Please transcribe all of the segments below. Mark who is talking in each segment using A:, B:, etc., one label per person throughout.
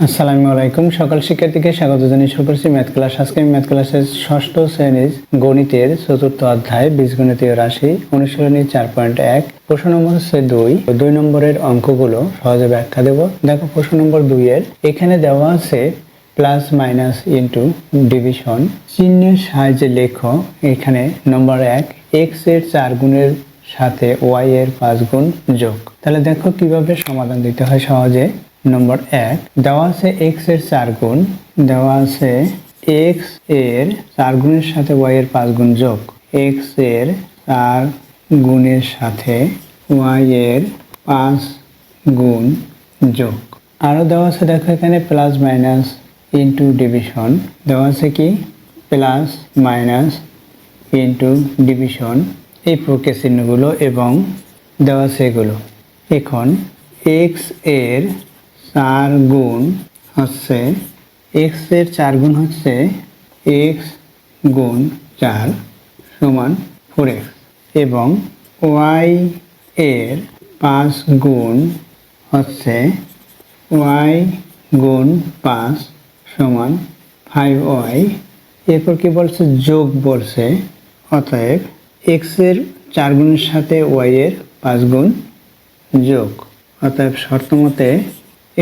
A: আসসালামু আলাইকুম। সকল শিক্ষার্থীকে স্বাগত জানিয়ে শুরু করছি ম্যাথ ক্লাস। আজকে আমি ম্যাথ ক্লাসের ষষ্ঠ শ্রেণীর গণিতের চতুর্থ অধ্যায় বীজগণিতীয় রাশি অনুশীলনী 4.1 প্রশ্ন নম্বর হচ্ছে 2 নম্বরের অঙ্কগুলো সহজে ব্যাখ্যা দেব। দেখো প্রশ্ন নম্বর 2 এর এখানে দেওয়া আছে প্লাস মাইনাস ইন্টু ডিভিশন, চিহ্নের সাহায্যে লেখো। এখানে নম্বর 1 x এর 4 গুণের সাথে y এর 5 গুণ যোগ। তাহলে দেখো কিভাবে সমাধান দিতে হয় সহজে। নম্বর 1 দেওয়া আছে x এর 4 গুণ, দেওয়া আছে x এর 4 গুণের সাথে y এর 5 গুণ যোগ। x এর 4 গুণের সাথে y এর 5 গুণ যোগ। আরো দেওয়া আছে দেখো এখানে প্লাস মাইনাস ইন্টু ডিভিশন, দেওয়া আছে কি প্লাস মাইনাস ইন্টু ডিভিশন, এই প্রকার চিহ্নগুলো এবং দেওয়া আছে এগুলো। এখন x এর 4 গুণ হচ্ছে x এর 4 গুণ হচ্ছে x গুণ 4 সমান 4x এবং y এর 5 গুণ হচ্ছে y গুণ 5 সমান 5y। এরপর কি বলছে যোগ বলছে, অতএব x এর 4 গুণের সাথে y এর 5 গুণ যোগ। অতএব শর্ত মতে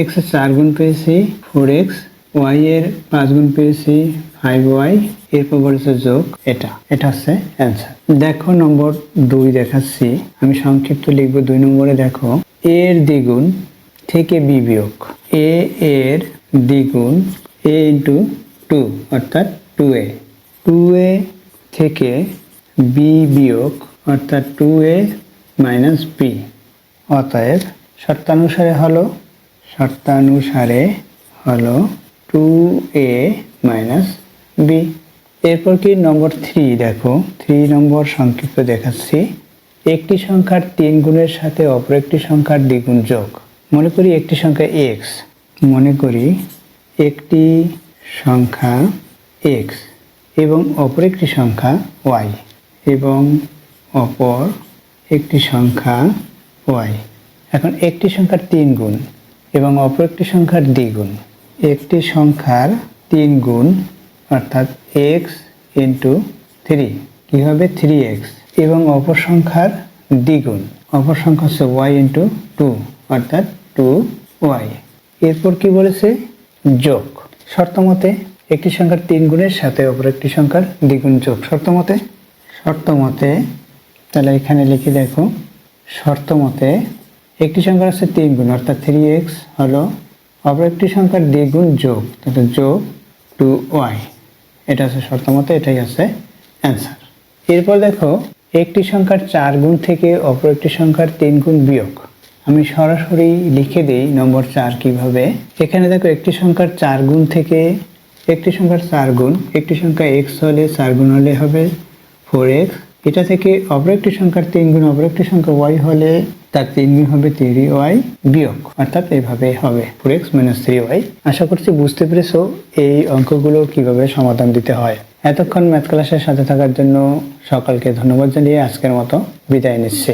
A: x এর 4 গুণ পেয়েছি 4x, y এর 5 গুণ পেয়েছি 5y, এরপর বলেছে যোগ। এটা হচ্ছে অ্যান্সার। দেখো নম্বর 2 দেখাচ্ছি, আমি সংক্ষিপ্ত লিখব। 2 নম্বরে দেখো a এর দ্বিগুণ থেকে b বিয়োগ। a এর দ্বিগুণ a ইন্টু 2 অর্থাৎ 2a, 2a থেকে b বিয়োগ অর্থাৎ 2a মাইনাস b। অতএব শর্তানুসারে হলো 2a মাইনাস b। এরপর কি নম্বর 3 দেখো, 3 নম্বর সংক্ষিপ্ত দেখাচ্ছি। একটি সংখ্যার 3 গুণের সাথে অপর একটি সংখ্যার দ্বিগুণ যোগ। মনে করি একটি সংখ্যা x, এবং অপর একটি সংখ্যা y এখন একটি সংখ্যার 3 গুণ এবং অপর একটি সংখ্যার দ্বিগুণ। একটি সংখ্যার 3 গুণ অর্থাৎ x ইন্টু 3 কি হবে 3x, এবং অপর সংখ্যার দ্বিগুণ, অপর সংখ্যা হচ্ছে y ইন্টু 2 অর্থাৎ 2y। এরপর কি বলেছে যোগ। শর্ত মতে একটি সংখ্যার 3 গুণের সাথে অপর একটি সংখ্যার দ্বিগুণ যোগ। শর্ত মতে তাহলে এখানে লিখে দেখো, শর্ত মতে একটি সংখ্যার হচ্ছে 3 গুণ অর্থাৎ 3x হলো অপর একটি সংখ্যার দ্বিগুণ যোগ, তাহলে যোগ 2y। এটা হচ্ছে শর্ত মতে, এটাই হচ্ছে অ্যান্সার। এরপর দেখো একটি সংখ্যার 4 গুণ থেকে অপর একটি সংখ্যার 3 গুণ বিয়োগ। আমি সরাসরি লিখে দিই নম্বর 4 কিভাবে। এখানে দেখো একটি সংখ্যার 4 গুণ থেকে একটি সংখ্যার 4 গুণ, একটি সংখ্যা x হলে 4 গুণ হলে হবে 4x। এটা থেকে অপর একটি সংখ্যার 3 গুণ অপর একটি সংখ্যা y হলে তার 3 গুণ হবে 3y বিয়োগ, অর্থাৎ এইভাবে হবে 4x মাইনাস 3y। আশা করছি বুঝতে পেরেছো এই অঙ্কগুলো কিভাবে সমাধান দিতে হয়। এতক্ষণ ম্যাথ ক্লাসের সাথে থাকার জন্য সকলকে ধন্যবাদ জানিয়ে আজকের মতো বিদায় নিচ্ছি।